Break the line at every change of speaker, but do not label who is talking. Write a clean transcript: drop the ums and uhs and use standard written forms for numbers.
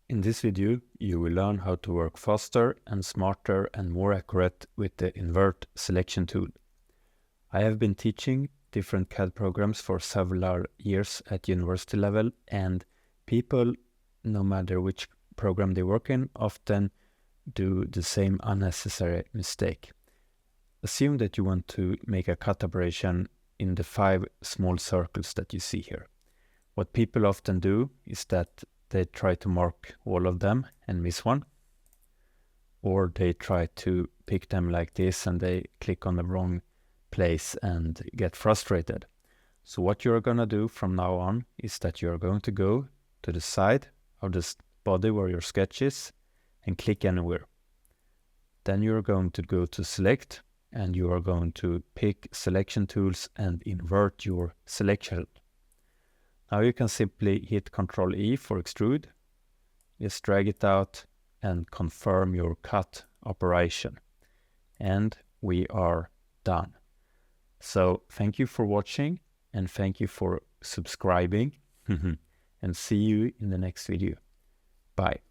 In this video, you will learn how to work faster and smarter and more accurate with the Invert Selection Tool. I have been teaching different CAD programs for several years at university level, and people, no matter which program they work in, often do the same unnecessary mistake. Assume that you want to make a cut operation in the 5 small circles that you see here. What people often do is that they try to mark all of them and miss one, or they try to pick them like this and they click on the wrong place and get frustrated. So what you're going to do from now on is that you're going to go to the side of this body where your sketch is and click anywhere. Then you're going to go to select and you are going to pick selection tools and invert your selection. Now you can simply hit Ctrl E for extrude, just drag it out and confirm your cut operation. And we are done. So thank you for watching and thank you for subscribing and see you in the next video. Bye.